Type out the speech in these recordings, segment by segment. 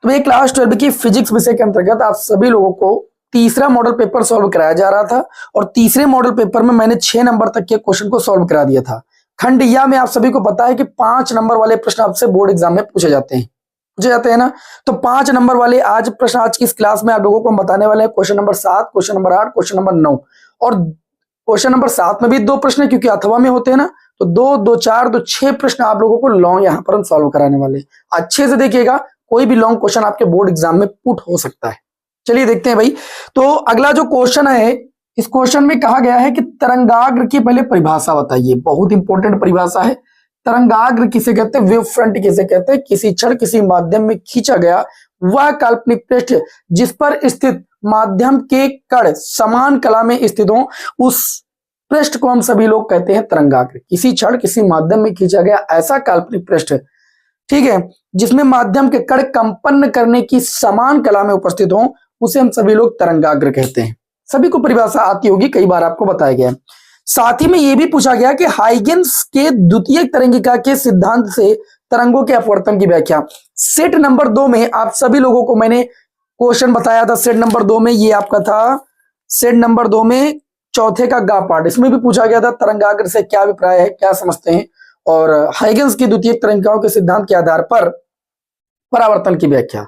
तो ये क्लास 12 की फिजिक्स विषय के अंतर्गत आप सभी लोगों को तीसरा मॉडल पेपर सॉल्व कराया जा रहा था और तीसरे मॉडल पेपर में मैंने 6 नंबर तक के क्वेश्चन को सॉल्व करा दिया था। खंड या में आप सभी को पता है कि 5 नंबर वाले प्रश्न आपसे बोर्ड एग्जाम में पूछे जाते हैं ना। तो 5 नंबर वाले आज प्रश्न आज की इस क्लास में आप लोगों को हम बताने वाले हैं। Question number 7, question number 8, question number 9 और क्वेश्चन नंबर 7 में भी 2 प्रश्न है क्योंकि अथवा में होते हैं ना। तो 2, 2, 4, 2, 6 प्रश्न आप लोगों को लॉन्ग यहाँ पर हम सॉल्व कराने वाले हैं। अच्छे से देखिएगा, कोई भी लॉन्ग क्वेश्चन आपके बोर्ड एग्जाम में पुट हो सकता है। चलिए देखते हैं भाई। तो अगला जो क्वेश्चन है, इस क्वेश्चन में कहा गया है कि तरंगाग्र की पहले परिभाषा बताइए। बहुत इंपॉर्टेंट परिभाषा है। तरंगाग्र किसे कहते हैं? वेव फ्रंट किसे कहते हैं? किसी क्षण किसी माध्यम में खींचा गया वह काल्पनिक पृष्ठ जिस पर स्थित माध्यम के कण समान कला में स्थित हो, उस पृष्ठ को हम सभी लोग कहते हैं तरंगाग्र। किसी क्षण किसी माध्यम में खींचा गया ऐसा काल्पनिक पृष्ठ, ठीक है, जिसमें माध्यम के कण कंपन करने की समान कला में उपस्थित हो, उसे हम सभी लोग तरंगाग्र कहते हैं। सभी को परिभाषा आती होगी, कई बार आपको बताया गया है। साथ ही में यह भी पूछा गया कि हाइगेंस के द्वितीयक तरंगिका के सिद्धांत से तरंगों के अपवर्तन की व्याख्या। सेट नंबर 2 में आप सभी लोगों को मैंने क्वेश्चन बताया था। सेट नंबर 2 में ये आपका था, सेट नंबर 2 में चौथे का गा पार्ट, इसमें भी पूछा गया था तरंगाग्र से क्या अभिप्राय है, क्या समझते हैं, और हाइगेंस की द्वितीयक तरंगिकाओं के सिद्धांत के आधार पर परावर्तन की व्याख्या।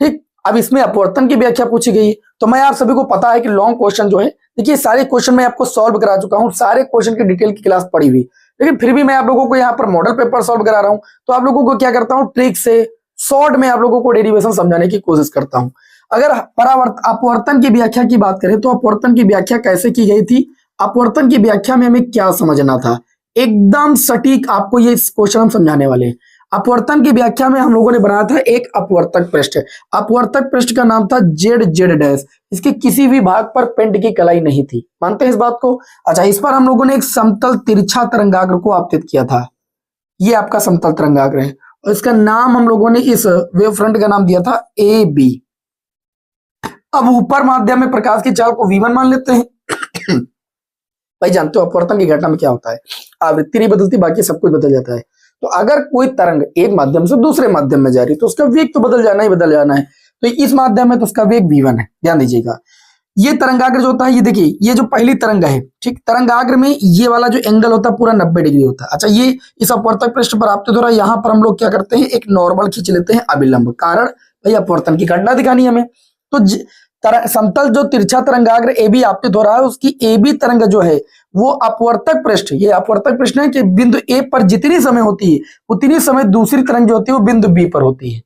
ठीक, अब इसमें अपवर्तन की व्याख्या पूछी गई। तो मैं आप सभी को पता है कि लॉन्ग क्वेश्चन जो है, देखिए सारे क्वेश्चन मैं आपको सॉल्व करा चुका हूं, सारे क्वेश्चन की डिटेल की क्लास पड़ी हुई, लेकिन फिर भी मैं आप लोगों को यहाँ पर मॉडल पेपर सॉल्व करा रहा हूं। तो आप लोगों को क्या करता हूं, ट्रिक से शॉर्ट में आप लोगों को डेरिवेशन समझाने की कोशिश करता हूं। अगर अपवर्तन की व्याख्या की बात करें तो अपवर्तन की व्याख्या कैसे की गई थी, अपवर्तन की व्याख्या में हमें क्या समझना था, एकदम सटीक आपको ये क्वेश्चन हम समझाने वाले हैं। अपवर्तन की व्याख्या में हम लोगों ने बनाया था एक अपवर्तक पृष्ठ। अपवर्तक पृष्ठ का नाम था जेड जेड डैश। इसके किसी भी भाग पर पेंट की कलाई नहीं थी, मानते हैं इस बात को? अच्छा, इस पर हम लोगों ने एक समतल तिरछा तरंगाग्र को आपतित किया था। ये आपका समतल तरंगाग्र है और इसका नाम हम लोगों ने इस वेव फ्रंट का नाम दिया था ए बी। अब ऊपर माध्यम में प्रकाश की चाल को V1 मान लेते हैं। भाई जानते हो अपवर्तन की घटना में क्या होता है, आवृत्ति नहीं बदलती, बाकी सब कुछ बदल जाता है। तो अगर कोई तरंग एक माध्यम से दूसरे माध्यम में जा रही है तो उसका वेग तो बदल जाना है। तो इस माध्यम में तो उसका वेग V1 है, ध्यान दीजिएगा। ये तरंगाग्र जो होता है, ये देखिए, ये जो पहली तरंग है, ठीक, तरंगाग्र में ये वाला जो एंगल होता है पूरा 90 डिग्री होता है। अच्छा, ये इस अपवर्तक पृष्ठ पर आपके द्वारा यहाँ पर हम लोग क्या करते हैं, एक नॉर्मल खींच लेते हैं अभिलंब, कारण भाई अपवर्तन की घटना दिखानी हमें। तो समतल जो तिरछा तरंगाग्र ए बी आपतित हो रहा है, उसकी ए बी तरंग जो है वो अपवर्तक पृष्ठ, ये अपवर्तक पृष्ठ है कि बिंदु ए पर जितनी समय होती है उतनी समय दूसरी तरंग जो होती है वो बिंदु बी पर होती है।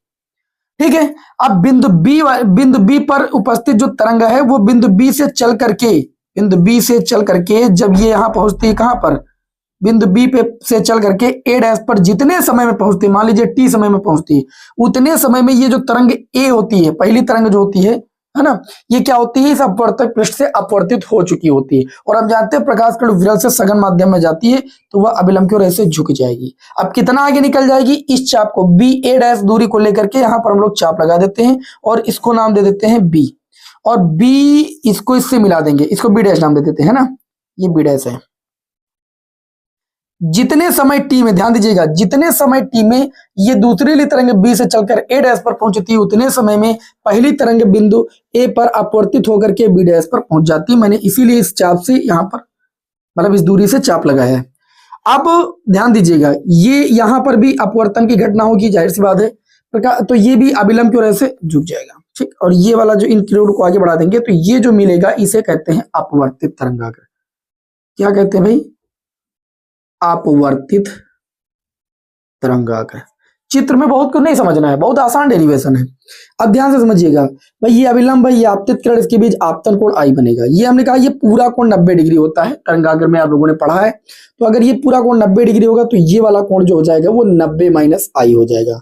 ठीक है, अब बिंदु बी पर उपस्थित जो तरंग है वो बिंदु बी से चल करके जब ये यहाँ पहुंचती है, कहां पर, बिंदु बी पे से चल करके ए डैश पर जितने समय में पहुंचती है, मान लीजिए टी समय में पहुंचती है, उतने समय में ये जो तरंग ए होती है, पहली तरंग जो होती है ना, ये क्या होती है, इस अपवर्तक पृष्ठ से अपवर्तित हो चुकी होती है। और हम जानते हैं प्रकाश किरण विरल से सघन माध्यम में जाती है तो वह अभिलंब की ओर ऐसे झुक जाएगी। अब कितना आगे निकल जाएगी, इस चाप को बी ए डैश दूरी को लेकर के यहाँ पर हम लोग चाप लगा देते हैं और इसको नाम दे देते हैं बी, और बी इसको इससे मिला देंगे, इसको बी डैश नाम दे देते हैं ना, ये बी डैश है। जितने समय टी में, ध्यान दीजिएगा, जितने समय टी में ये दूसरी तरंग बी से चलकर ए डैश पर पहुंचती है उतने समय में पहली तरंग बिंदु ए पर अपवर्तित होकर के बी डैश पर पहुंच जाती है। मैंने इसीलिए इस चाप से यहां पर, मतलब इस दूरी से चाप लगाया है। अब ध्यान दीजिएगा, ये यहां पर भी अपवर्तन की घटना होगी, जाहिर सी बात है, तो ये भी अभिलंब की ओर ऐसे झुक जाएगा। ठीक, और ये वाला जो इन किरणों को आगे बढ़ा देंगे तो ये जो मिलेगा इसे कहते हैं अपवर्तित तरंगाग्र। क्या कहते हैं भाई, अपवर्तित तरंगाग्र। चित्र में बहुत कुछ नहीं समझना है, बहुत आसान डेरिवेशन है। अब ध्यान से समझिएगा भाई, ये अभिलंब है, ये आपतित किरण, इसके बीच आपतन कोण आई बनेगा। ये हमने कहा ये पूरा कोण 90 डिग्री होता है, तरंगाग्र में आप लोगों ने पढ़ा है। तो अगर ये पूरा कोण 90 डिग्री होगा तो ये वाला कोण जो हो जाएगा वो 90 माइनस आई हो जाएगा।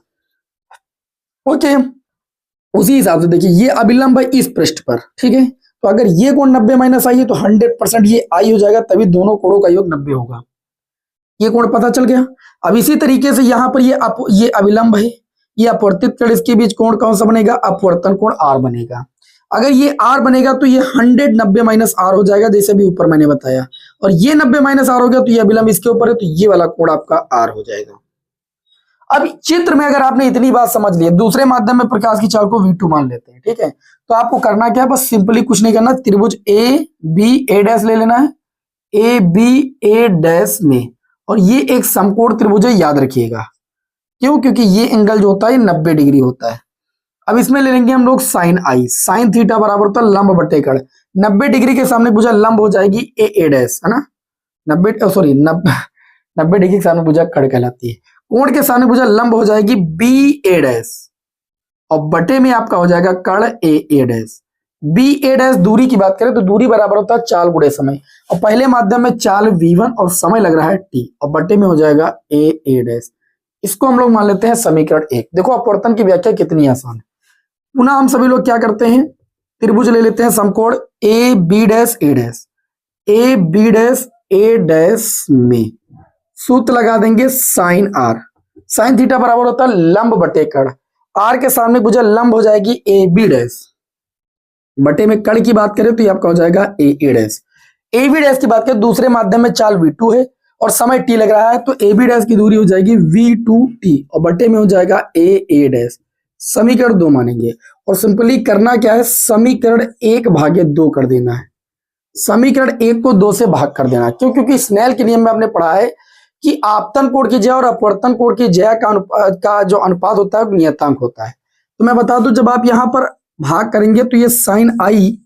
ओके, उसी हिसाब से देखिए ये अभिलंब है इस पृष्ठ पर, ठीक है, तो अगर ये कोण 90 माइनस आई है तो 100% ये आई हो जाएगा, तभी दोनों कोणों का योग 90 होगा। ये कोण पता चल गया। अब इसी तरीके से यहां पर ये अभिलंब है, ये अपवर्तित किरण, इसके बीच कोण कौन सा बनेगा, अपवर्तन कोण आर बनेगा। अगर ये आर बनेगा तो ये 190 माइनस आर हो जाएगा, जैसे भी ऊपर मैंने बताया, और ये 90 माइनस आर हो गया तो ये अभिलंब इसके ऊपर है तो ये वाला कोण आपका आर हो जाएगा। अब चित्र में अगर आपने इतनी बात समझ ली, दूसरे माध्यम में प्रकाश की चाल को V2 मान लेते हैं, ठीक है। तो आपको करना क्या है, बस सिंपली कुछ नहीं करना, त्रिभुज ए बी ए डैश ले लेना है, ए बी ए डैश में, और ये एक समकोण त्रिभुज है, याद रखिएगा। क्यों? क्योंकि ये एंगल जो होता है 90 डिग्री होता है। अब इसमें ले लेंगे हम लोग साइन आई, साइन थीटा बराबर होता है लंब बटे कड़। 90 डिग्री के सामने भुजा लंब हो जाएगी ए ए डैश, है ना। 90 डिग्री के सामने भुजा कड़ कहलाती है। कोण के सामने भुजा लंब हो जाएगी बी ए डैश, और बटे में आपका हो जाएगा कड़ ए ए डैश। बी ए डैश दूरी की बात करें तो दूरी बराबर होता है चाल गुणे समय, और पहले माध्यम में चाल v1 और समय लग रहा है t, और बटे में हो जाएगा ए ए डैश। इसको हम लोग मान लेते हैं समीकरण 1। देखो अपवर्तन की व्याख्या कितनी आसान है। पुनः हम सभी लोग क्या करते हैं, त्रिभुज ले लेते हैं समकोण A B dash A dash, A B dash A dash में सूत्र लगा देंगे साइन आर, साइन थीटा बराबर होता है लंब बटे कड़। आर के सामने भुजा लंब हो जाएगी ए बी डैश, बटे में कड़ की बात करें तो ये आपका हो जाएगा ए ए डैश। ए बी डैश की बात करें दूसरे माध्यम में चाल V2 है और समय t लग रहा है, तो ए बी डैश की दूरी हो जाएगी V2t, और बटे में हो जाएगा ए ए डैश। समीकरण 2 मानेंगे, और सिंपली करना क्या है, समीकरण 1 भागे 2 कर देना है। समीकरण 1 को 2 से भाग कर देना है। क्यों? क्योंकि स्नेल के नियम में आपने पढ़ा है कि आपतन कोण की ज्या और अपवर्तन कोण की ज्या का जो अनुपात होता है नियतांक होता है। तो मैं बता दूं, जब आप यहां पर भाग करेंगे तो ये साइन आई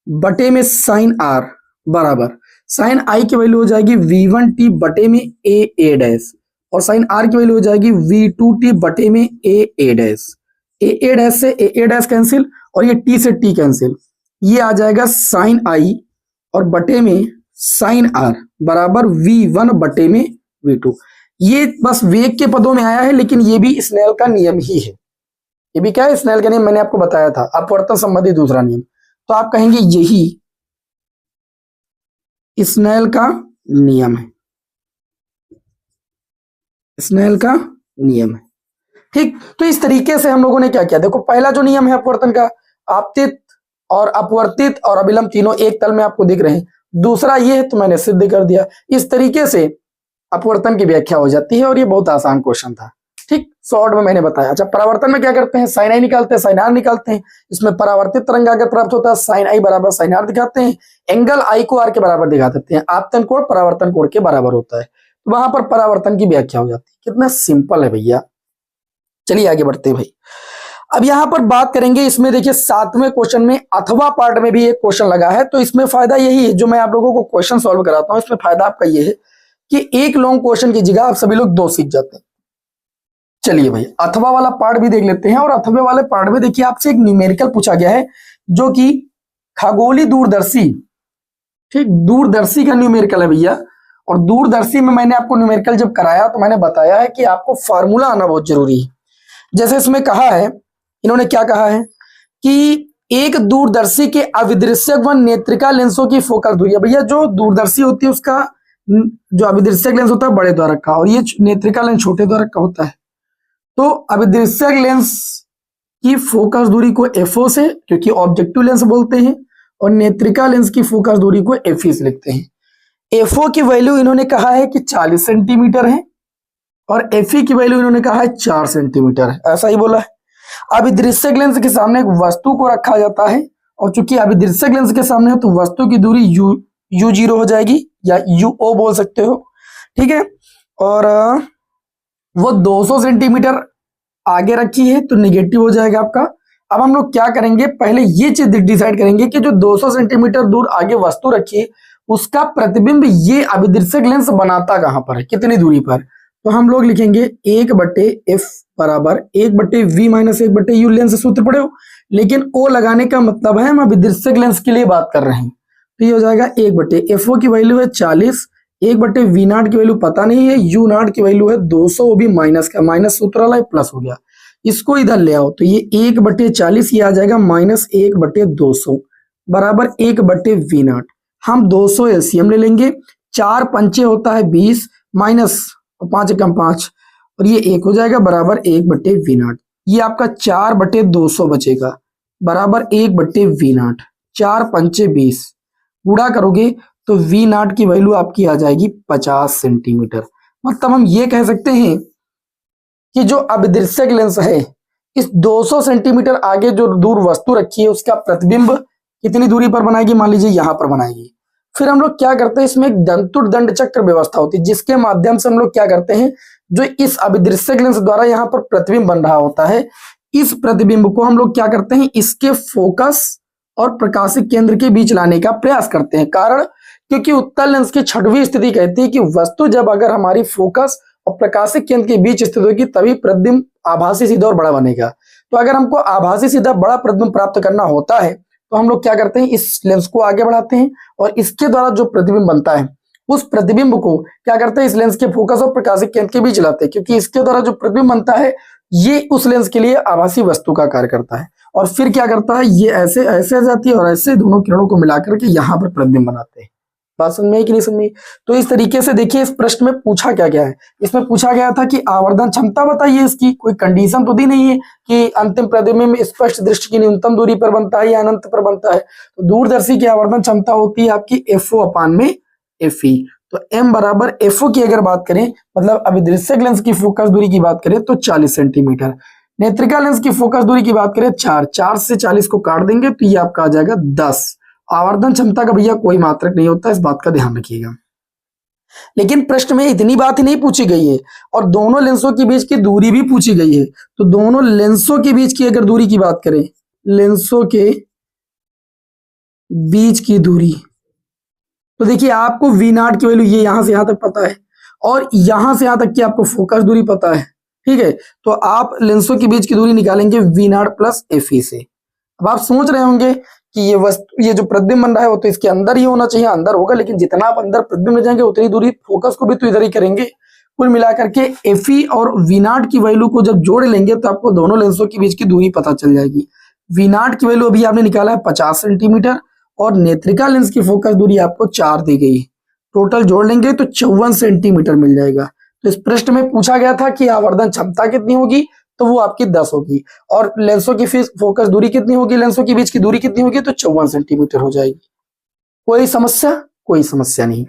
बटे में साइन आर बराबर साइन आई की वैल्यू हो जाएगी V1t बटे में ए ए डैश, और साइन आर की वैल्यू हो जाएगी V2t बटे में ए ए डैश। ए ए डैश से ए ए डैश कैंसिल, और ये t से t कैंसिल, ये आ जाएगा साइन आई और बटे में साइन आर बराबर V1 बटे में V2। ये बस वेग के पदों में आया है, लेकिन ये भी स्नेल का नियम ही है। ये भी क्या है, स्नेल का नियम, मैंने आपको बताया था, अपवर्तन संबंधी दूसरा नियम। तो आप कहेंगे यही स्नेल का नियम है, स्नेल का नियम है, ठीक। तो इस तरीके से हम लोगों ने क्या किया, देखो पहला जो नियम है अपवर्तन का, आपतित और अपवर्तित और अभिलंब तीनों एक तल में आपको दिख रहे हैं। दूसरा ये है तो मैंने सिद्ध कर दिया। इस तरीके से अपवर्तन की व्याख्या हो जाती है, और ये बहुत आसान क्वेश्चन था, ठीक, शॉर्ट में मैंने बताया। अच्छा, परावर्तन में क्या करते हैं, साइन आई निकालते हैं, साइन आर निकालते हैं। इसमें परावर्तित तरंग अगर प्राप्त होता है साइन आई बराबर साइन आर दिखाते हैं, एंगल आई को आर के बराबर दिखा देते हैं। आपतन कोण परावर्तन कोण के बराबर होता है, तो वहां पर परावर्तन की व्याख्या हो जाती है। कितना सिंपल है भैया। चलिए आगे बढ़ते हैं भाई। अब यहां पर बात करेंगे, इसमें देखिए 7वें क्वेश्चन में अथवा पार्ट में भी एक क्वेश्चन लगा है। तो इसमें फायदा यही है, जो मैं आप लोगों को क्वेश्चन सॉल्व कराता हूं, इसमें फायदा आपका ये है कि एक लॉन्ग क्वेश्चन की जगह आप सभी लोग 2 सीख जाते हैं। चलिए भाई, अथवा वाला पार्ट भी देख लेते हैं। और अथवा वाले पार्ट में देखिए आपसे एक न्यूमेरिकल पूछा गया है, जो कि खगोलीय दूरदर्शी, ठीक, दूरदर्शी का न्यूमेरिकल है भैया। और दूरदर्शी में मैंने आपको न्यूमेरिकल जब कराया तो मैंने बताया है कि आपको फार्मूला आना बहुत जरूरी है। जैसे इसमें कहा है, इन्होंने क्या कहा है कि एक दूरदर्शी के अविदृश्यक व नेत्रिका लेंसों की फोकस दूरी। भैया जो दूरदर्शी होती है उसका जो अविदृश्यक लेंस होता है बड़े द्वारक का, और ये नेत्रिका लेंस छोटे द्वारक का होता है। तो अविदृश्यक लेंस की फोकस दूरी को FO से, क्योंकि ऑब्जेक्टिव लेंस बोलते हैं, और नेत्रिका लेंस की फोकस दूरी को FE से लिखते हैं। FO की वैल्यू इन्होंने कहा है कि 40 सेंटीमीटर है, और FE की वैल्यू इन्होंने कहा है 4 सेंटीमीटर है, ऐसा ही बोला है। अभिदृश्यक लेंस के सामने एक वस्तु को रखा जाता है, और चूंकि अभिदृश्यक लेंस के सामने है तो वस्तु की दूरी U0 हो जाएगी, या UO बोल सकते हो, ठीक है। और वो 200 सेंटीमीटर आगे रखी है तो निगेटिव हो जाएगा आपका। अब हम लोग क्या करेंगे, पहले ये चीज डिसाइड करेंगे कि जो 200 सेंटीमीटर दूर आगे वस्तु रखी है उसका प्रतिबिंब ये अभिदृश्यक लेंस बनाता कहां पर है, कितनी दूरी पर। तो हम लोग लिखेंगे 1/f बराबर 1/v माइनस 1/u। लेंस सूत्र पढ़े हो, लेकिन ओ लगाने का मतलब है हम अभिदृश्यक लेंस के लिए बात कर रहे हैं। तो ये हो जाएगा 1/fo की वैल्यू है 40, 1/v0 की वैल्यू पता नहीं है, u0 की वैल्यू है 200, वो भी माइनस का, माइनस सूत्र वाला प्लस हो गया। इसको इधर ले आओ तो ये 1/40 ये आ जाएगा -1/200 बराबर 1/v0। हम 200 LCM ले लेंगे, 4 पंचे होता है 20 माइनस 5 कम 5, और ये 1 हो जाएगा बराबर 1/v0। ये आपका 4/200 बचेगा बराबर 1/v0। 4 पंचे 20 गुणा करोगे तो v0 की वैल्यू आपकी आ जाएगी 50 सेंटीमीटर। मतलब हम ये कह सकते हैं कि जो अभिदृश्यक लेंस है इस 200 सेंटीमीटर आगे जो दूर वस्तु रखी है उसका प्रतिबिंब कितनी दूरी पर बनाएगी, मान लीजिए यहां पर बनाएगी। फिर हम लोग क्या करते हैं, इसमें एक दंतुर चक्र व्यवस्था होती है जिसके माध्यम से हम लोग क्या करते हैं, जो इस अभिदृश्यक लेंस द्वारा यहाँ पर प्रतिबिंब बन रहा होता है, इस प्रतिबिंब को हम लोग क्या करते हैं, इसके फोकस और प्रकाशिक केंद्र के बीच लाने का प्रयास करते हैं। कारण क्योंकि उत्तल लेंस की छठवीं स्थिति कहती है कि वस्तु जब अगर हमारी फोकस और प्रकाशिक केंद्र के बीच स्थित होगी तभी प्रतिबिंब आभासी सीधा और बड़ा बनेगा। तो अगर हमको आभासी सीधा बड़ा प्रतिबिंब प्राप्त करना होता है तो हम लोग क्या करते हैं, इस लेंस को आगे बढ़ाते हैं और इसके द्वारा जो प्रतिबिंब बनता है उस प्रतिबिंब को क्या करते हैं, इस लेंस के फोकस और प्रकाशिक केंद्र के बीच लाते हैं, क्योंकि इसके द्वारा जो प्रतिबिंब बनता है ये उस लेंस के लिए आभासी वस्तु का कार्य करता है। और फिर क्या करता है, ये ऐसे ऐसे आ जाती है और ऐसे दोनों किरणों को मिलाकर के यहाँ पर प्रतिबिंब बनाते हैं। बात समझ में आई कि नहीं समझ में? तो इस तरीके से देखिए इस प्रश्न में पूछा क्या गया है, इसमें पूछा गया था कि आवर्धन क्षमता बताइए, इसकी कोई कंडीशन तो दी नहीं है कि अंतिम प्रतिबिंब स्पष्ट दृष्टि की न्यूनतम दूरी पर बनता है या अनंत पर बनता है। तो दूरदर्शी की आवर्धन क्षमता होती है आपकी FO अपान में FE। तो M बराबर FO की अगर बात करें, मतलब अभिदृश्यक लेंस की फोकस दूरी की बात करें तो 40 सेंटीमीटर, नेत्रिका लेंस की फोकस दूरी की बात करें 4 से 40 को काट देंगे तो ये आपका आ जाएगा 10। आवर्धन क्षमता का भैया कोई मात्रक नहीं होता, इस बात का ध्यान रखिएगा। लेकिन प्रश्न में इतनी बात ही नहीं पूछी गई है और दोनों लेंसों के बीच की दूरी भी पूछी गई है। तो दोनों लेंसों के बीच की अगर दूरी की बात करें, लेंसों के बीच की दूरी, तो देखिए आपको V0 की वैल्यू ये यहां से यहां तक पता है और यहां से यहां तक की आपको फोकस दूरी पता है, ठीक है। तो आप लेंसों के बीच की दूरी निकालेंगे V0 प्लस FE से। अब आप सोच रहे होंगे कि ये वस्तु, ये जो प्रतिबिंब बन रहा है वो तो इसके अंदर ही होना चाहिए, अंदर होगा, लेकिन जितना आप अंदर प्रतिबिंब ले जाएंगे उतनी दूरी फोकस को भी तो इधर ही करेंगे। कुल मिलाकर के FE और V0 की वैल्यू को जब जोड़ लेंगे तो आपको दोनों लेंसों के बीच की दूरी पता चल जाएगी। V0 की वैल्यू अभी आपने निकाला है 50 सेंटीमीटर और नेत्रिका लेंस की फोकस दूरी आपको 4 दी गई, टोटल जोड़ लेंगे तो 54 सेंटीमीटर मिल जाएगा। तो इस प्रश्न में पूछा गया था कि आवर्धन क्षमता कितनी होगी, तो वो आपकी 10 होगी और लेंसों की फोकस दूरी कितनी होगी, लेंसों के बीच की दूरी कितनी होगी, तो 54 सेंटीमीटर हो जाएगी। कोई समस्या? कोई समस्या नहीं।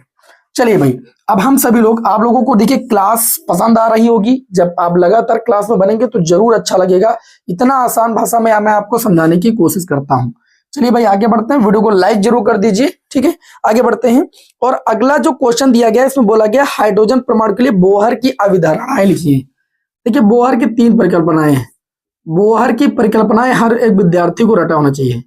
चलिए भाई, अब हम सभी लोग, आप लोगों को देखिए क्लास पसंद आ रही होगी, जब आप लगातार क्लास में बनेंगे तो जरूर अच्छा लगेगा। इतना आसान भाषा में मैं आपको समझाने की कोशिश करता हूं। चलिए भाई आगे बढ़ते हैं, वीडियो को लाइक जरूर कर दीजिए, ठीक है। आगे बढ़ते हैं और अगला जो क्वेश्चन दिया गया है इसमें बोला गया हाइड्रोजन परमाणु के लिए बोहर की अवधारणाएं लिखिए। देखिए बोहर की 3 परिकल्पनाएं हैं। बोहर की परिकल्पनाएं हर एक विद्यार्थी को रटा होना चाहिए।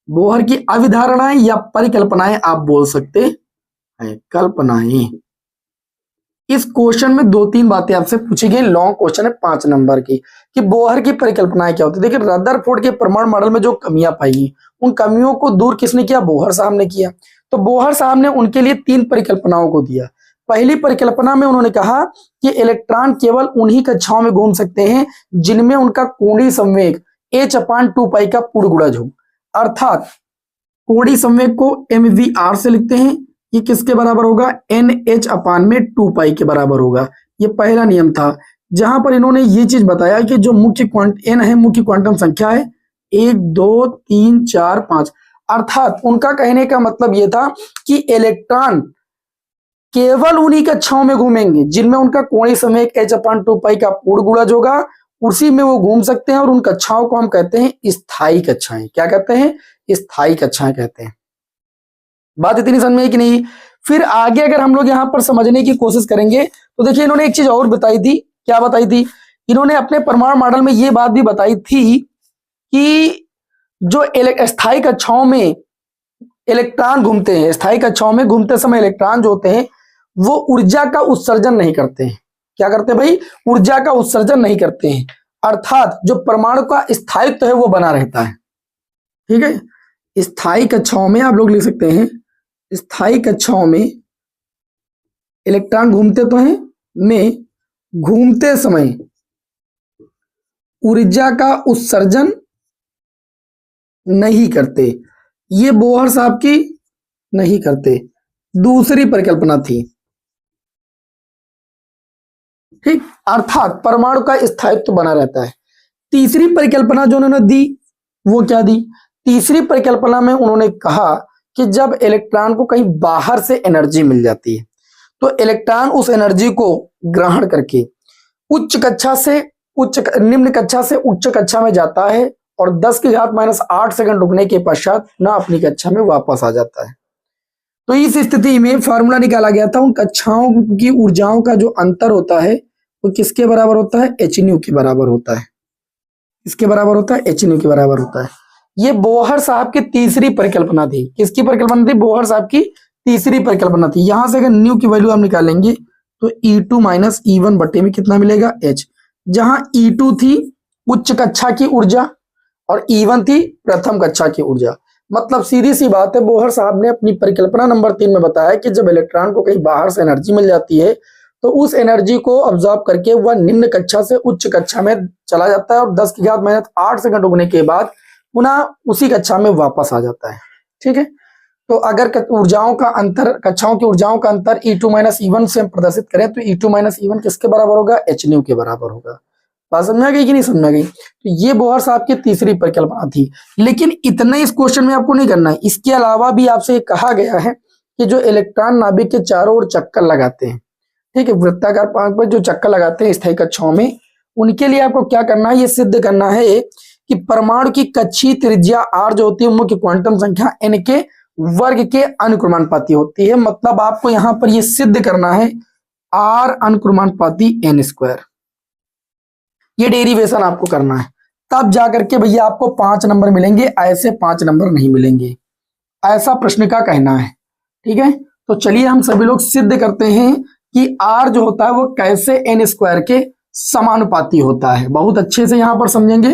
बोहर की अवधारणाएं या परिकल्पनाएं आप बोल सकते हैं, कल्पनाएं। इस क्वेश्चन में 2-3 बातें आपसे पूछी गई, लॉन्ग क्वेश्चन है 5 नंबर की, कि बोहर की परिकल्पनाएं क्या होती है। देखिए रदरफोर्ड के परमाणु मॉडल में जो कमियां पाई गई उन कमियों को दूर किसने किया, बोहर साहब ने किया। तो बोहर साहब ने उनके लिए 3 परिकल्पनाओं को दिया। पहली परिकल्पना में उन्होंने कहा कि इलेक्ट्रॉन केवल उन्हीं कक्षाओं में घूम सकते हैं जिनमें उनका कोणीय संवेग h/2π का पूर्ण गुणज हो। अर्थात कोणीय संवेग को mvr से लिखते हैं, ये किसके बराबर होगा, NH/2π के बराबर होगा। ये पहला नियम था, जहां पर इन्होंने ये चीज बताया कि जो मुख्य n है, मुख्य क्वांटम संख्या है 1 2 3 4 5। अर्थात उनका कहने का मतलब यह था कि इलेक्ट्रॉन केवल उन्हीं कक्षाओं में घूमेंगे जिनमें उनका कोणीय संवेग h/2π का पूर्ण गुणज होगा, उसी में वो घूम सकते हैं और उन कक्षाओं को हम कहते हैं स्थायी कक्षाएं। क्या कहते हैं, स्थायी कक्षाएं कहते हैं। बात इतनी समझ में है कि नहीं। फिर आगे अगर हम लोग यहाँ पर समझने की कोशिश करेंगे तो देखिए इन्होंने एक चीज और बताई थी। क्या बताई थी, इन्होंने अपने परमाणु मॉडल में ये बात भी बताई थी कि जो स्थायी कक्षाओं में इलेक्ट्रॉन घूमते हैं, स्थायी कक्षाओं में घूमते समय इलेक्ट्रॉन जो होते हैं वो ऊर्जा का उत्सर्जन नहीं करते हैं। क्या करते हैं भाई, ऊर्जा का उत्सर्जन नहीं करते हैं। अर्थात जो परमाणु का स्थायित्व है वो बना रहता है, ठीक है। स्थायी कक्षाओं में आप लोग लिख सकते हैं, स्थायी कक्षाओं में इलेक्ट्रॉन घूमते तो हैं, में घूमते समय ऊर्जा का उत्सर्जन नहीं करते। ये बोहर साहब की नहीं करते, दूसरी परिकल्पना थी, ठीक। अर्थात परमाणु का स्थायित्व बना रहता है। तीसरी परिकल्पना जो उन्होंने दी वो क्या दी, तीसरी परिकल्पना में उन्होंने कहा कि जब इलेक्ट्रॉन को कहीं बाहर से एनर्जी मिल जाती है तो इलेक्ट्रॉन उस एनर्जी को ग्रहण करके उच्च कक्षा से निम्न कक्षा से उच्च कक्षा में जाता है और 10 की घात -8 सेकंड रुकने के पश्चात न अपनी कक्षा में वापस आ जाता है। तो इस स्थिति में फार्मूला निकाला गया था, उन कक्षाओं की ऊर्जाओं का जो अंतर होता है वो किसके बराबर होता है, एच न्यू के बराबर होता है। किसके बराबर होता है, एच न्यू के बराबर होता है। ये बोहर साहब की तीसरी परिकल्पना थी। किसकी परिकल्पना थी, बोहर साहब की तीसरी परिकल्पना थी। यहां से अगर न्यू की वैल्यू हम निकालेंगे तो E2 माइनस E1 बटे में कितना मिलेगा, H। जहां E2 थी उच्च कक्षा की ऊर्जा और E1 थी प्रथम कक्षा की ऊर्जा। मतलब सीधी सी बात है, बोहर साहब ने अपनी परिकल्पना नंबर 3 में बताया कि जब इलेक्ट्रॉन को कहीं बाहर से एनर्जी मिल जाती है तो उस एनर्जी को ऑब्जॉर्ब करके वह निम्न कक्षा से उच्च कक्षा में चला जाता है और 10 की घात -8 सेकंड रुकने के बाद पुनः उसी कक्षा में वापस आ जाता है। ठीक है, तो अगर ऊर्जाओं का अंतर, कक्षाओं की ऊर्जाओं का अंतर E2 माइनस E1 से प्रदर्शित करें तो E2 माइनस E1 किसके बराबर होगा, एच न्यू के बराबर होगा। बात समझ में आ गई कि नहीं समझ में आ गई। तो ये बोहर साहब की तीसरी परिकल्पना थी। लेकिन इतना इस क्वेश्चन में आपको नहीं करना है, इसके अलावा भी आपसे कहा गया है कि जो इलेक्ट्रॉन नाभिक के चारों ओर चक्कर लगाते हैं, ठीक है, वृत्ताकार पांख पर जो चक्कर लगाते हैं स्थायी कक्षाओं में, उनके लिए आपको क्या करना है, ये सिद्ध करना है कि परमाणु की कक्षीय त्रिज्या r जो होती है मुख्य क्वांटम संख्या n के वर्ग के अनुक्रमानुपाती होती है। मतलब आपको यहां पर ये सिद्ध करना है r अनुक्रमानुपाती n स्क्वायर। ये डेरिवेशन आपको करना है, तब जाकर के भैया आपको 5 नंबर मिलेंगे, ऐसे 5 नंबर नहीं मिलेंगे, ऐसा प्रश्न का कहना है। ठीक है, तो चलिए हम सभी लोग सिद्ध करते हैं कि r जो होता है वो कैसे n स्क्वायर के समानुपाती होता है। बहुत अच्छे से यहां पर समझेंगे।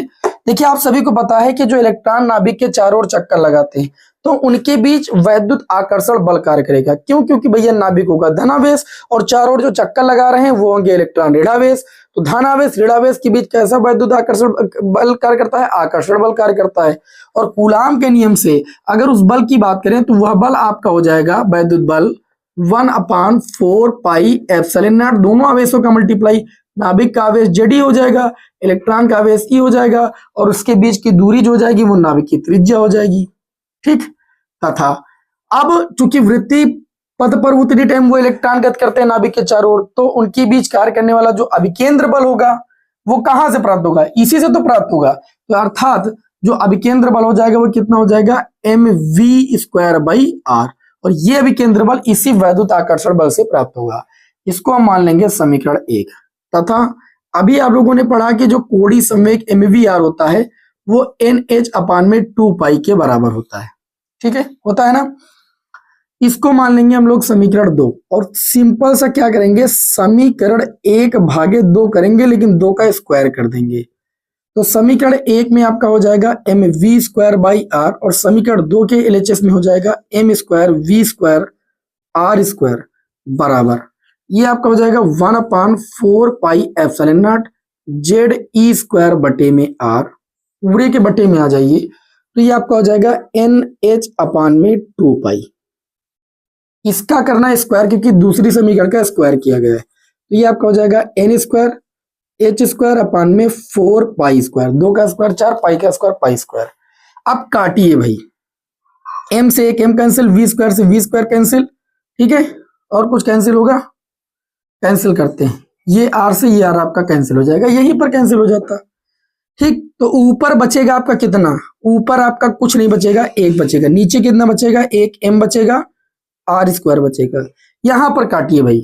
देखिए, आप सभी को पता है कि जो इलेक्ट्रॉन नाभिक के चारों ओर चक्कर लगाते हैं तो उनके बीच वैद्युत आकर्षण बल कार्य करेगा। क्यों, क्योंकि भैया नाभिक होगा धनावेश और चारों ओर जो चक्कर लगा रहे हैं वो होंगे इलेक्ट्रॉन ऋणावेश। तो धनावेश ऋणावेश के बीच कैसा वैद्युत आकर्षण बल कार्य करता है, आकर्षण बल कार्य करता है। और कूलाम के नियम से अगर उस बल की बात करें तो वह बल आपका हो जाएगा वैद्युत बल 1/4 पाई एप्सिलॉन नॉट, दोनों आवेशों का मल्टीप्लाई। नाभिक का आवेश जेडी हो जाएगा, इलेक्ट्रॉन का आवेश ई हो जाएगा और उसके बीच की दूरी जो हो जाएगी वो नाभिक की त्रिज्या हो जाएगी। ठीक, तथा अब चूंकि वृत्तीय पथ पर उतनी टाइम वो इलेक्ट्रॉन गत करते हैं नाभिक के चारों ओर, तो उनके बीच कार्य करने वाला जो अभिकेंद्र बल होगा वो कहां से प्राप्त होगा, इसी से तो प्राप्त होगा। तो अर्थात जो अभिकेंद्र बल हो जाएगा वो कितना हो जाएगा, mv²/r, और ये अभिकेंद्र बल इसी वैद्युत आकर्षण बल से प्राप्त होगा। इसको हम मान लेंगे समीकरण 1। तथा अभी आप लोगों ने पढ़ा कि जो कोणीय संवेग mvr होता है वो NH/2 के बराबर होता है। ठीक है, होता है ना। इसको मान लेंगे हम लोग समीकरण 2 और सिंपल सा क्या करेंगे, समीकरण 1/2 करेंगे, लेकिन 2 का स्क्वायर कर देंगे। तो समीकरण 1 में आपका हो जाएगा mv²/r और समीकरण 2 के LHS में हो जाएगा m²v²r² बराबर, ये आपका हो जाएगा 1/4 पाई एप्सिलॉन नॉट ZE² बटे में r, पूरे के बटे में आ जाइए तो ये आपका हो जाएगा NH/2 पाई। इसका करना है स्क्वायर क्योंकि दूसरी समीकरण का स्क्वायर किया गया है। तो ये आपका हो जाएगा n² H²/4 पाई स्क्वायर, 2 का स्क्वायर 4, पाई का स्क्वायर पाई स्क्वायर। अब काटिए भाई, m से एक m कैंसिल, v² से v² कैंसिल। ठीक है, और कुछ कैंसिल होगा, कैंसिल करते हैं, ये r से ये r आपका कैंसिल हो जाएगा, यहीं पर कैंसिल हो जाता। ठीक, तो ऊपर बचेगा आपका कितना, ऊपर आपका कुछ नहीं बचेगा, 1 बचेगा। नीचे कितना बचेगा, 1 m बचेगा, r² बचेगा। यहां पर काटिए भाई,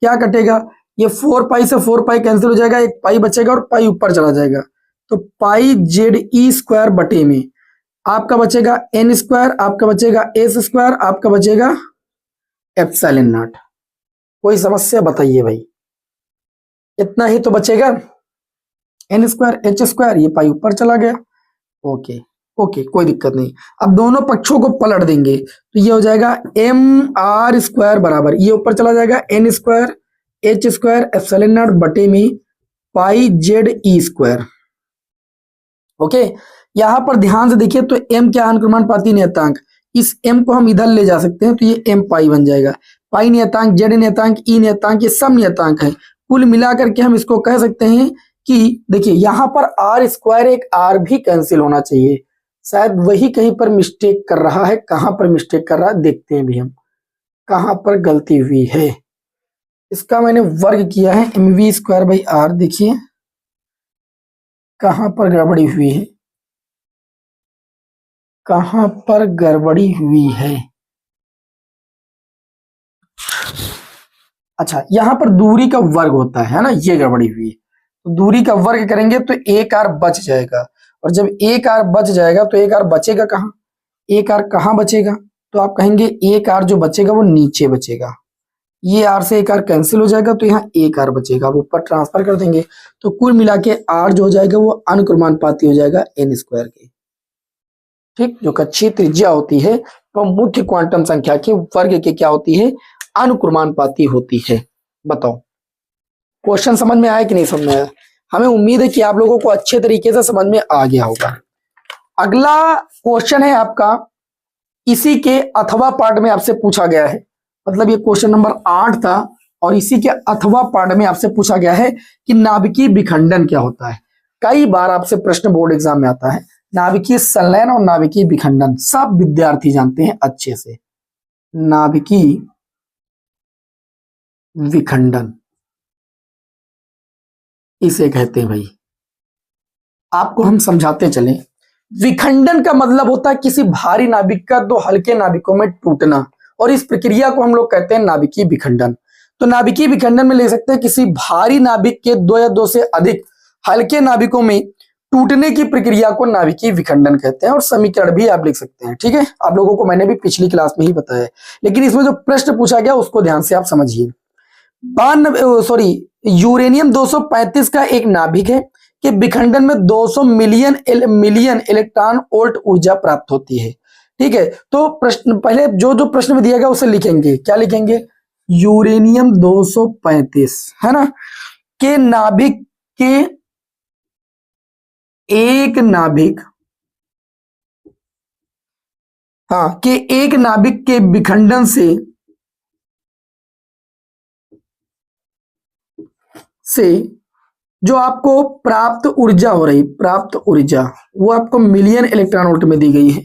क्या कटेगा, ये 4 पाई से 4 पाई कैंसिल हो जाएगा, एक पाई बचेगा और पाई ऊपर चला जाएगा। तो पाई ZE² बटे में आपका बचेगा n², आपका बचेगा s², आपका बचेगा एप्सिलॉन नॉट। कोई समस्या बताइए भाई, इतना ही तो बचेगा, n² h², ये पाई ऊपर चला गया। ओके ओके, कोई दिक्कत नहीं। अब दोनों पक्षों को पलट देंगे तो ये हो जाएगा mr² बराबर, ये ऊपर चला जाएगा n² h² एप्सिलॉन नॉट बटे में पाई ZE²। ओके, यहां पर ध्यान से देखिए तो m क्या अनुक्रमानुपाती नियतांक, इस m को हम इधर ले जा सकते हैं तो ये m पाई बन जाएगा। पाई नियतांक, z नियतांक, e नियतांक, ये सब नियतांक है। कुल मिलाकर के हम इसको कह सकते हैं कि देखिए यहां पर r², एक r भी कैंसिल होना चाहिए, शायद वही कहीं पर मिस्टेक कर रहा है। कहां पर मिस्टेक कर रहा है देखते हैं भी हम, कहां पर गलती हुई है। इसका मैंने वर्ग किया है mv²/r, देखिए कहां पर गड़बड़ी हुई है, कहां पर गड़बड़ी हुई है। अच्छा, यहां पर दूरी का वर्ग होता है ना, ये गड़बड़ी हुई है। तो दूरी का वर्ग करेंगे तो एक आर बच जाएगा, और जब एक आर बच जाएगा तो एक आर बचेगा कहाँ, एक आर कहाँ बचेगा, तो आप कहेंगे एक आर जो बचेगा वो नीचे बचेगा, ये आर से एक आर कैंसिल हो जाएगा तो यहाँ एक आर बचेगा, अब ऊपर ट्रांसफर कर देंगे तो कुल मिला के आर जो हो जाएगा वो अनुक्रमानुपाती हो जाएगा एन स्क्वायर के। ठीक, जो कक्षीय त्रिज्या होती है वो मुख्य क्वांटम संख्या के वर्ग के क्या होती है, अनुक्रमानुपाती होती है। बताओ क्वेश्चन समझ में आया कि नहीं समझ में आया। हमें उम्मीद है कि आप लोगों को अच्छे तरीके से समझ में आ गया होगा। अगला क्वेश्चन है आपका, इसी के अथवा पार्ट में आपसे पूछा गया है, मतलब ये क्वेश्चन नंबर 8 था और इसी के अथवा पार्ट में आपसे पूछा गया है कि नाभिकीय विखंडन क्या होता है। कई बार आपसे प्रश्न बोर्ड एग्जाम में आता है, नाभिकीय संलयन और नाभिकीय विखंडन सब विद्यार्थी जानते हैं अच्छे से। नाभिकीय विखंडन इसे कहते हैं भाई, आपको हम समझाते चलें। विखंडन का मतलब होता है किसी भारी नाभिक का दो हल्के नाभिकों में टूटना, और इस प्रक्रिया को हम लोग कहते हैं नाभिकीय विखंडन। तो नाभिकीय विखंडन में ले सकते हैं किसी भारी नाभिक के दो या दो से अधिक हल्के नाभिकों में टूटने की प्रक्रिया को नाभिकीय विखंडन कहते हैं, और समीकरण भी आप लिख सकते हैं। ठीक है, आप लोगों को मैंने भी पिछली क्लास में ही बताया है, लेकिन इसमें जो प्रश्न पूछा गया उसको ध्यान से आप समझिए। यूरेनियम 235 का एक नाभिक है कि विखंडन में 200 मिलियन इलेक्ट्रॉन वोल्ट ऊर्जा प्राप्त होती है। ठीक है, तो प्रश्न पहले जो प्रश्न में दिया गया उसे लिखेंगे, क्या लिखेंगे, यूरेनियम 235 है ना, के नाभिक के एक नाभिक, हाँ, के एक नाभिक के विखंडन से जो आपको प्राप्त ऊर्जा हो रही, प्राप्त ऊर्जा वो आपको मिलियन इलेक्ट्रॉन वोल्ट में दी गई है।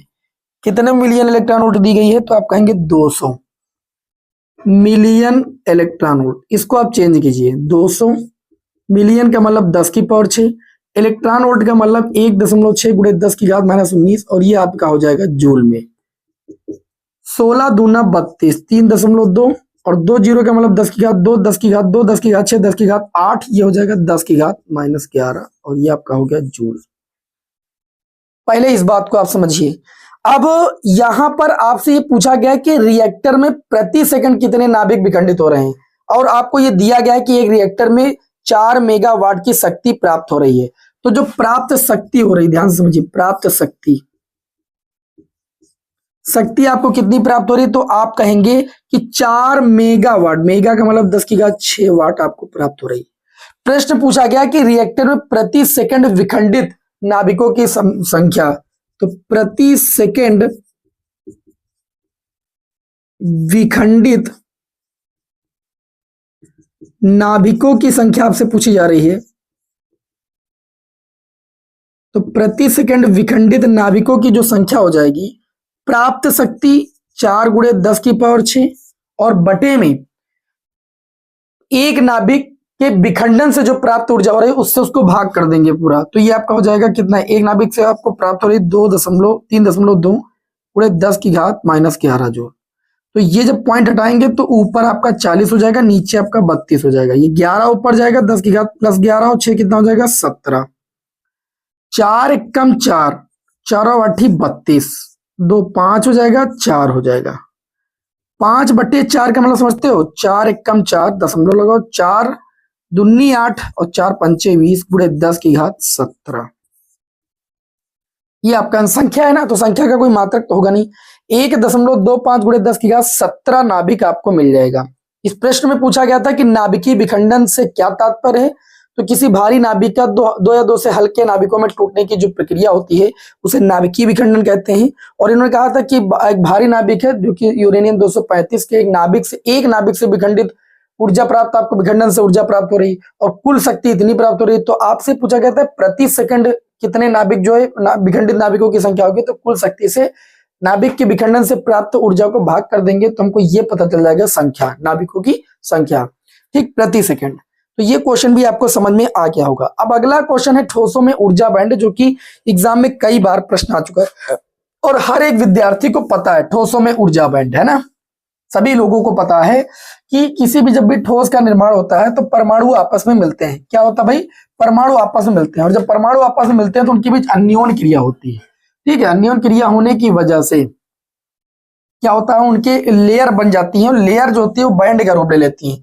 कितने मिलियन इलेक्ट्रॉन वोल्ट दी गई है, तो आप कहेंगे 200 मिलियन इलेक्ट्रॉन वोल्ट। इसको आप चेंज कीजिए, 200 मिलियन का मतलब 10 की पावर 6, इलेक्ट्रॉन वोल्ट का मतलब 1.6 गुणे 10 की घात -19, और ये आपका हो जाएगा जूल में। 16 दूना 32, 3.2 और 2 जीरो का मतलब 10 की घात 2, 10 की घात 2, 10 की घात 6, 10 की घात 8, ये हो जाएगा 10 की घात -11, और ये आपका हो गया जूल। पहले इस बात को आप समझिए। अब यहां पर आपसे ये पूछा गया कि रिएक्टर में प्रति सेकंड कितने नाभिक विखंडित हो रहे हैं, और आपको ये दिया गया है कि एक रिएक्टर में 4 मेगावाट की शक्ति प्राप्त हो रही है। तो जो प्राप्त शक्ति हो रही, ध्यान से समझिए, प्राप्त शक्ति आपको कितनी प्राप्त हो रही है, तो आप कहेंगे कि 4 मेगावाट, मेगा का मतलब 10 की घात 6 वाट आपको प्राप्त हो रही है। प्रश्न पूछा गया कि रिएक्टर में प्रति सेकंड विखंडित नाभिकों की संख्या, तो प्रति सेकंड विखंडित नाभिकों की संख्या आपसे पूछी जा रही है। तो प्रति सेकंड विखंडित नाभिकों की जो संख्या हो जाएगी, प्राप्त शक्ति 4 गुणे 10 की पावर 6 और बटे में एक नाभिक के विखंडन से जो प्राप्त ऊर्जा हो रही है उससे उसको भाग कर देंगे पूरा, तो ये आपका हो जाएगा कितना, एक नाभिक से आपको प्राप्त हो रही 3.2 गुणे 10 की घात -11 जो। तो ये जब पॉइंट हटाएंगे तो ऊपर आपका 40 हो जाएगा, नीचे आपका 32 हो जाएगा, ये 11 ऊपर जाएगा, 10 की घात +11 और 6 कितना हो जाएगा 17, 4 एकम 4, 4 8 32, 2 5 हो जाएगा, 4 हो जाएगा, 5/4 का मतलब समझते हो, 4 एकम 4 दशमलव लगाओ, 4 दूनी 8 और 4 पंचे 20 गुणे 10 की घात 17। ये आपका संख्या है ना, तो संख्या का कोई मात्रक तो होगा नहीं, 1.25 गुणे 10 की घात 17 नाभिक आपको मिल जाएगा। इस प्रश्न में पूछा गया था कि नाभिकीय विखंडन से क्या तात्पर्य है, तो किसी भारी नाभिक का दो या दो से हल्के नाभिकों में टूटने की जो प्रक्रिया होती है उसे नाभिकीय विखंडन कहते हैं। और इन्होंने कहा था कि एक भारी नाभिक है जो कि यूरेनियम 235 के एक नाभिक से विखंडित ऊर्जा प्राप्त, आपको विखंडन से ऊर्जा प्राप्त हो रही और कुल शक्ति इतनी प्राप्त हो रही। तो आपसे पूछा गया था प्रति सेकंड कितने नाभिक जो है विखंडित नाभिकों की संख्या होगी, तो कुल शक्ति से नाभिक के विखंडन से प्राप्त ऊर्जा को भाग कर देंगे तो हमको ये पता चल जाएगा संख्या, नाभिकों की संख्या, ठीक, प्रति सेकंड। तो ये क्वेश्चन भी आपको समझ में आ गया होगा। अब अगला क्वेश्चन है ठोसों में ऊर्जा बैंड, जो कि एग्जाम में कई बार प्रश्न आ चुका है और हर एक विद्यार्थी को पता है ठोसों में ऊर्जा बैंड, है ना। सभी लोगों को पता है कि किसी भी जब भी ठोस का निर्माण होता है तो परमाणु आपस में मिलते हैं। क्या होता है भाई? परमाणु आपस में मिलते हैं, और जब परमाणु आपस में मिलते हैं तो उनके बीच अन्योन क्रिया होती है। ठीक है, अन्योन क्रिया होने की वजह से क्या होता है, उनके लेयर बन जाती है, और लेयर जो होती है वो बैंड का रूप ले लेती है,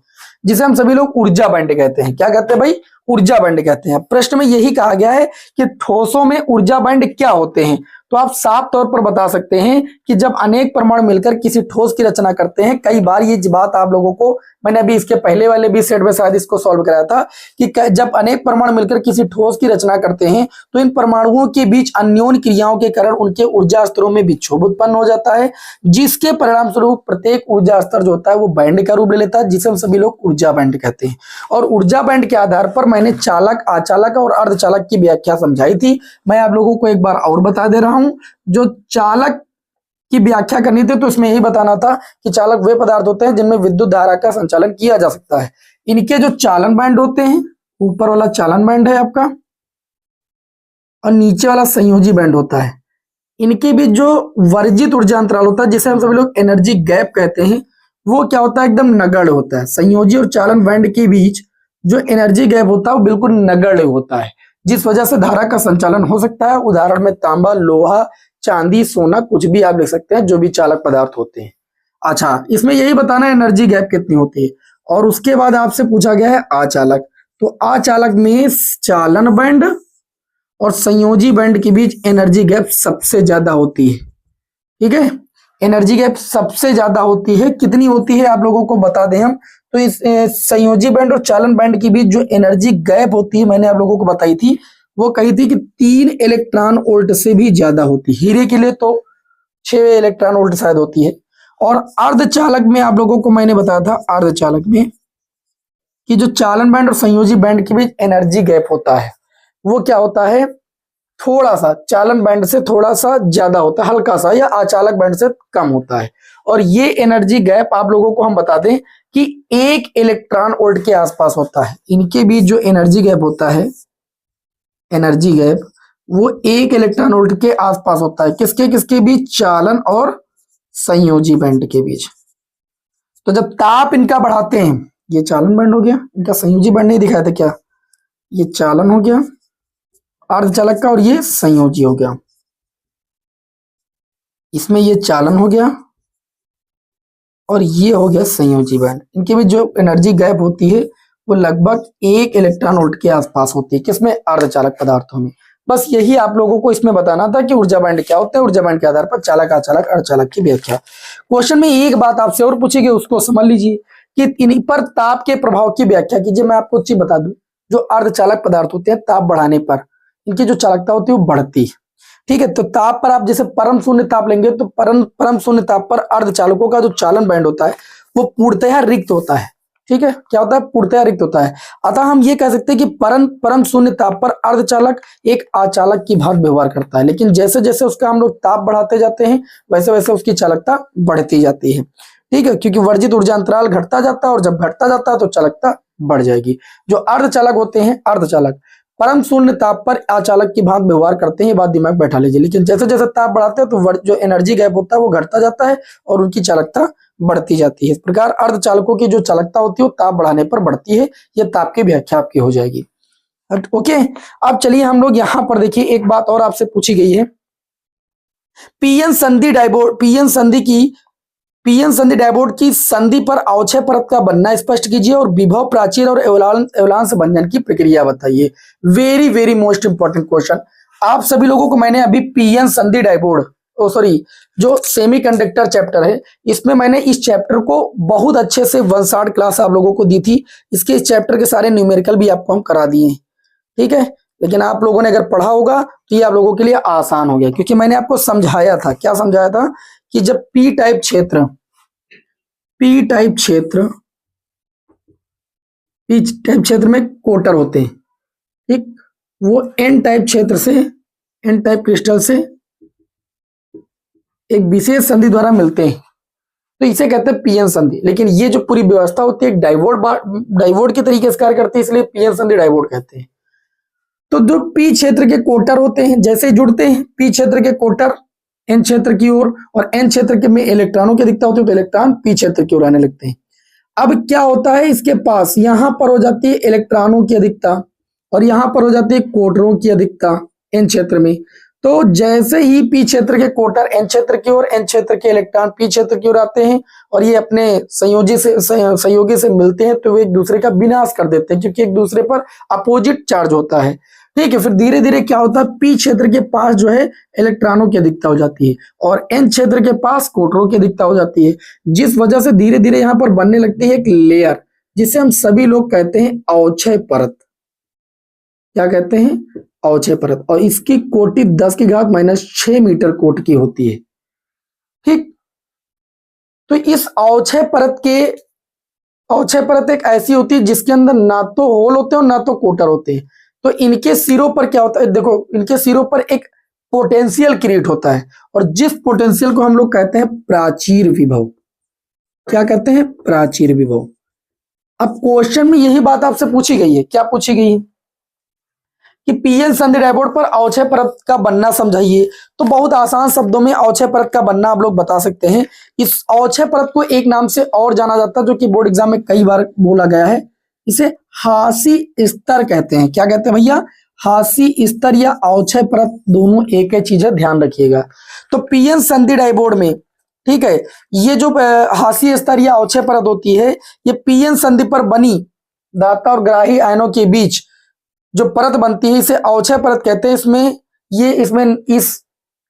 जिसे हम सभी लोग ऊर्जा बैंड कहते हैं। क्या कहते हैं भाई? ऊर्जा बैंड कहते हैं। प्रश्न में यही कहा गया है कि ठोसों में ऊर्जा बैंड क्या होते हैं। तो आप साफ तौर पर बता सकते हैं कि जब अनेक परमाणु मिलकर किसी ठोस की रचना करते हैं, कई बार ये बात आप लोगों को, मैंने अभी इसके पहले वाले भी सेट में शायद इसको सॉल्व कराया था, कि जब अनेक परमाणु मिलकर किसी ठोस की रचना करते हैं तो इन परमाणुओं के बीच अन्योन क्रियाओं के कारण उनके ऊर्जा स्तरों में विक्षोभ उत्पन्न हो जाता है, जिसके परिणाम स्वरूप प्रत्येक ऊर्जा स्तर जो होता है वो बैंड का रूप ले लेता है, जिसे हम सभी लोग ऊर्जा बैंड कहते हैं। और ऊर्जा बैंड के आधार पर मैंने चालक, आचालक और अर्धचालक की व्याख्या समझाई थी। मैं आप लोगों को एक बार और बता दे रहा हूं। जो चालक की व्याख्या करनी थी तो इसमें यही बताना था कि चालक वे पदार्थ होते हैं जिनमें विद्युत धारा का संचालन किया जा सकता है। इनके जो चालन बैंड होते हैं, ऊपर वाला चालन बैंड है आपका और नीचे वाला संयोजी बैंड होता है, इनके बीच जो वर्जित ऊर्जा अंतराल होता है, जिसे हम सभी लोग एनर्जी गैप कहते हैं, वो क्या होता है? एकदम नगण्य होता है। संयोजी और चालन बैंड के बीच जो एनर्जी गैप होता है वो बिल्कुल नगण्य होता है, जिस वजह से धारा का संचालन हो सकता है। उदाहरण में तांबा, लोहा, चांदी, सोना, कुछ भी आप लिख सकते हैं, जो भी चालक पदार्थ होते हैं। अच्छा, इसमें यही बताना है एनर्जी गैप कितनी होती है। और उसके बाद आपसे पूछा गया है आचालक। तो आचालक में चालन बैंड और संयोजी बैंड के बीच एनर्जी गैप सबसे ज्यादा होती है। ठीक है, एनर्जी गैप सबसे ज्यादा होती है। कितनी होती है आप लोगों को बता दें हम, तो इस संयोजी बैंड और चालन बैंड के बीच जो एनर्जी गैप होती है, मैंने आप लोगों को बताई थी, वो कही थी कि 3 इलेक्ट्रॉन वोल्ट से भी ज्यादा होती है। हीरे के लिए तो 6 इलेक्ट्रॉन वोल्ट शायद होती है। और अर्धचालक में आप लोगों को मैंने बताया था, अर्धचालक में कि जो चालन बैंड और संयोजी बैंड के बीच एनर्जी गैप होता है वो क्या होता है? थोड़ा सा चालन बैंड से थोड़ा सा ज्यादा होता है, हल्का सा, या आचालक बैंड से कम होता है। और ये एनर्जी गैप आप लोगों को हम बता दें कि 1 इलेक्ट्रॉन वोल्ट के आसपास होता है। इनके बीच जो एनर्जी गैप होता है, एनर्जी गैप, वो 1 इलेक्ट्रॉन वोल्ट के आसपास होता है। किसके किसके बीच? चालन और संयोजी बैंड के बीच। तो जब ताप इनका बढ़ाते हैं, ये चालन बैंड हो गया, इनका संयोजी बैंड नहीं दिखाया था क्या? ये चालन हो गया अर्धचालक का, और ये संयोजी हो गया। इसमें ये चालन हो गया और ये हो गया संयोजी बैंड। इनके बीच जो एनर्जी गैप होती है वो लगभग 1 इलेक्ट्रॉन वोल्ट के आसपास होती है। किसमें? अर्धचालक पदार्थों में। बस यही आप लोगों को इसमें बताना था कि ऊर्जा बैंड क्या होता है। ऊर्जा बैंड के आधार पर चालक, आचालक, अर्धचालक की व्याख्या। क्वेश्चन में एक बात आपसे और पूछेगी, उसको समझ लीजिए कि इन पर ताप के प्रभाव की व्याख्या कीजिए। मैं आपको चीज बता दूं, जो अर्धचालक पदार्थ होते हैं, ताप बढ़ाने पर इनकी जो चालकता होती है वो बढ़ती है। ठीक है, तो ताप पर आप जैसे परम शून्य ताप लेंगे तो परम शून्य ताप पर अर्धचालकों का जो चालन बैंड होता है वो पूर्णतः रिक्त होता है। ठीक है, क्या होता है? पूर्णतः रिक्त होता है। अतः हम ये कह सकते हैं कि परम शून्य ताप पर अर्धचालक एक आचालक की भांति व्यवहार करता है, लेकिन जैसे जैसे उसका हम लोग ताप बढ़ाते जाते हैं वैसे वैसे उसकी चालकता बढ़ती जाती है। ठीक है, क्योंकि वर्जित ऊर्जा अंतराल घटता जाता है और जब घटता जाता है तो चालकता बढ़ जाएगी। जो अर्धचालक होते हैं, अर्धचालक परम शून्य ताप पर आचालक की भांति व्यवहार करते हैं, बात दिमाग बैठा लीजिए। लेकिन जैसे जैसे ताप बढ़ाते हैं तो जो एनर्जी गैप होता है वो घटता जाता है और उनकी चालकता बढ़ती जाती है। इस प्रकार अर्धचालकों की जो चालकता होती है वो ताप बढ़ाने पर बढ़ती है। ये ताप की व्याख्या आपकी हो जाएगी। ओके, अब चलिए हम लोग यहाँ पर देखिए, एक बात और आपसे पूछी गई है। पीएन संधि डायबोर्ड की संधि पर अवक्षय परत का बनना स्पष्ट कीजिए और विभव, प्राचीर और एवलांस भंजन की प्रक्रिया बताइए। Very very most important question. आप सभी लोगों को मैंने अभी पीएन संधि डायबोर्ड, जो सेमीकंडक्टर चैप्टर है, इसमें मैंने इस चैप्टर को बहुत अच्छे से 1 शॉट क्लास आप लोगों को दी थी। इसके इस चैप्टर के सारे न्यूमेरिकल भी आपको हम करा दिए हैं। ठीक है, लेकिन आप लोगों ने अगर पढ़ा होगा तो ये आप लोगों के लिए आसान हो गया, क्योंकि मैंने आपको समझाया था। क्या समझाया था? कि जब पी टाइप क्षेत्र में कोटर होते हैं, ठीक, वो एन टाइप क्रिस्टल से एक विशेष संधि द्वारा मिलते हैं, तो इसे कहते हैं पीएन संधि। लेकिन ये जो पूरी व्यवस्था होती है डाइवोड के तरीके से कार्य करती है, इसलिए पीएन संधि डाइवोड कहते हैं। तो जो पी क्षेत्र के कोटर होते हैं, जैसे जुड़ते हैं पी क्षेत्र के कोटर एन क्षेत्र की ओर, और एन क्षेत्र के में इलेक्ट्रॉनों की अधिकता होती है, तो इलेक्ट्रॉन पी क्षेत्र की ओर आने लगते हैं। अब क्या होता है, इसके पास यहां पर हो जाती है इलेक्ट्रॉनों की अधिकता और यहां पर हो जाती है कोटरों की अधिकता एन क्षेत्र में। तो जैसे ही पी क्षेत्र के कोटर एन क्षेत्र की ओर, एन क्षेत्र के इलेक्ट्रॉन पी क्षेत्र की ओर आते हैं और ये अपने सहयोगी से मिलते हैं, तो वे एक दूसरे का विनाश कर देते हैं, क्योंकि एक दूसरे पर अपोजिट चार्ज होता है। ठीक है, फिर धीरे धीरे क्या होता है, पी क्षेत्र के पास जो है इलेक्ट्रॉनों की अधिकता हो जाती है और एन क्षेत्र के पास कोटरों की अधिकता हो जाती है, जिस वजह से धीरे धीरे यहाँ पर बनने लगती है एक लेयर, जिसे हम सभी लोग कहते हैं अवक्षय परत। क्या कहते हैं, अवक्षय परत। और इसकी कोटि 10⁻⁻6 मीटर कोट की होती है। ठीक, तो इस अवक्षय परत एक ऐसी होती है जिसके अंदर ना तो होल होते हैं और ना तो कोटर होते हैं। तो इनके सिरों पर क्या होता है, देखो इनके सिरों पर एक पोटेंशियल क्रिएट होता है, और जिस पोटेंशियल को हम लोग कहते हैं प्राचीर विभव। क्या कहते हैं, प्राचीर विभव। अब क्वेश्चन में यही बात आपसे पूछी गई है। क्या पूछी गई है कि पीएन संधि डायपोल पर अवक्षय परत का बनना समझाइए। तो बहुत आसान शब्दों में अवक्षय परत का बनना आप लोग बता सकते हैं। इस अवक्षय परत को एक नाम से और जाना जाता है, जो कि बोर्ड एग्जाम में कई बार बोला गया है, इसे हासी स्तर कहते हैं। क्या कहते हैं भैया, हासी स्तर या अवक्षय परत, दोनों एक ही चीज है, ध्यान रखिएगा। तो पीएन संधि डायपोल में, ठीक है, ये जो हासी स्तर या अवक्षय परत होती है, ये पीएन संधि पर बनी दाता और ग्राही आयनों के बीच जो परत बनती है, इसे अवक्षय परत कहते हैं। इसमें इस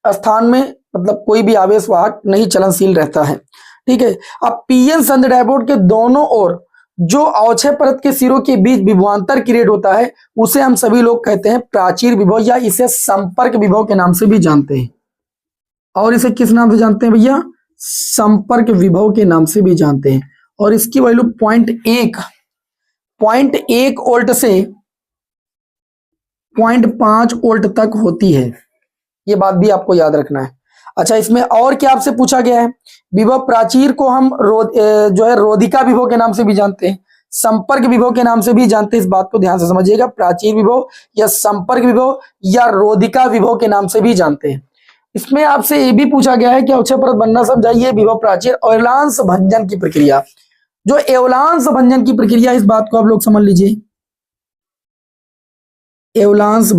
स्थान में मतलब कोई भी आवेश वाहक नहीं चलनशील रहता है। ठीक है, अब पीएन संधि डायपोल के दोनों ओर जो अवक्षय परत के सिरों के बीच विभवांतर क्रिएट होता है, उसे हम सभी लोग कहते हैं प्राचीर विभव, या इसे संपर्क विभव के नाम से भी जानते हैं। और इसे किस नाम से जानते हैं भैया, संपर्क विभव के नाम से भी जानते हैं। और इसकी वैल्यू 0.1 वोल्ट से 0.5 वोल्ट तक होती है। ये बात भी आपको याद रखना है। अच्छा, इसमें और क्या आपसे पूछा गया है, विभव प्राचीर को हम जो है रोधिका विभव के नाम से भी जानते हैं, संपर्क विभव के नाम से भी जानते हैं। इस बात को ध्यान से समझिएगा, प्राचीर विभव या संपर्क विभव या रोधिका विभव के नाम से भी जानते हैं। इसमें आपसे ये भी पूछा गया है कि अवक्षय परत बनना समझाइए, विभव प्राचीर एवलांस भंजन की प्रक्रिया। जो एवलांस भंजन की प्रक्रिया, इस बात को आप लोग समझ लीजिए। एवलांस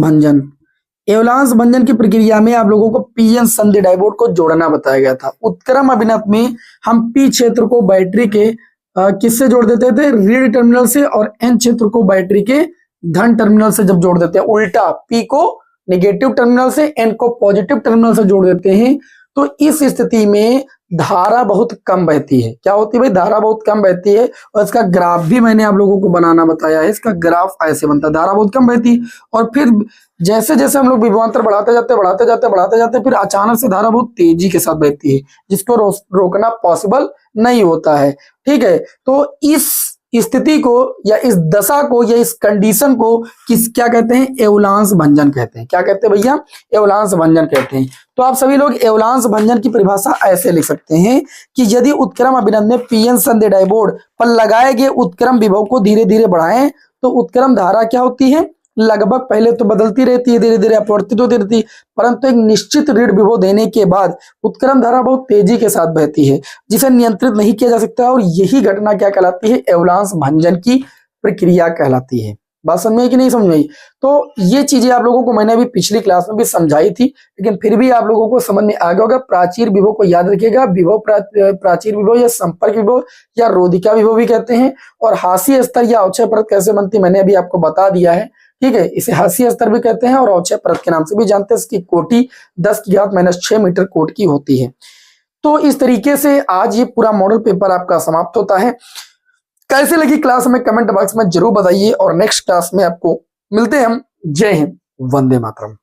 भंजन की प्रक्रिया में आप लोगों को पीएन संधि डायपोल को जोड़ना बताया गया था। उत्क्रम अभिनव में हम पी क्षेत्र को बैटरी के किससे जोड़ देते थे, ऋण टर्मिनल से, और एन क्षेत्र को बैटरी के धन टर्मिनल से जब जोड़ देते हैं, उल्टा पी को नेगेटिव टर्मिनल से, एन को पॉजिटिव टर्मिनल से जोड़ देते हैं, तो इस स्थिति में धारा बहुत कम बहती है। क्या होती है भाई, धारा बहुत कम बहती है। और इसका ग्राफ भी मैंने आप लोगों को बनाना बताया है। इसका ग्राफ ऐसे बनता है, धारा बहुत कम बहती है, और फिर जैसे जैसे हम लोग विभवांतर बढ़ाते जाते फिर अचानक से धारा बहुत तेजी के साथ बहती है, जिसको रोकना पॉसिबल नहीं होता है। ठीक है, तो इस स्थिति को या इस दशा को या इस कंडीशन को क्या कहते हैं, एवलांस भंजन कहते हैं। क्या कहते हैं भैया, एवलांस भंजन कहते हैं। तो आप सभी लोग एवलांस भंजन की परिभाषा ऐसे लिख सकते हैं कि यदि उत्क्रम अभिनव में पीएन संधि डायपोल पर लगाए गए उत्क्रम विभव को धीरे धीरे बढ़ाएं, तो उत्क्रम धारा क्या होती है, लगभग पहले तो बदलती रहती है, धीरे धीरे अपवर्तित होती रहती है, परंतु एक निश्चित ऋण विभव देने के बाद उत्क्रम धारा बहुत तेजी के साथ बहती है, जिसे नियंत्रित नहीं किया जा सकता। और यही घटना क्या कहलाती है, एवलांस भंजन की प्रक्रिया कहलाती है। बात समझ में आई कि नहीं समझ में आई? तो ये चीजें आप लोगों को मैंने अभी पिछली क्लास में भी समझाई थी, लेकिन फिर भी आप लोगों को समझ में आ गया होगा। प्राचीर विभव को याद रखिएगा, विभव प्राचीर विभव या संपर्क विभव या रोधिका विभव भी कहते हैं। और हासी स्तर या अवक्षय परत कैसे बनती, मैंने अभी आपको बता दिया है। ठीक है, इसे हासी स्तर भी कहते हैं और अवक्षय परत के नाम से भी जानते हैं। इसकी कोटि 10⁻⁻6 मीटर कोट की होती है। तो इस तरीके से आज ये पूरा मॉडल पेपर आपका समाप्त होता है। कैसे लगी क्लास में कमेंट बॉक्स में जरूर बताइए, और नेक्स्ट क्लास में आपको मिलते हैं हम। जय हिंद, वंदे मातरम।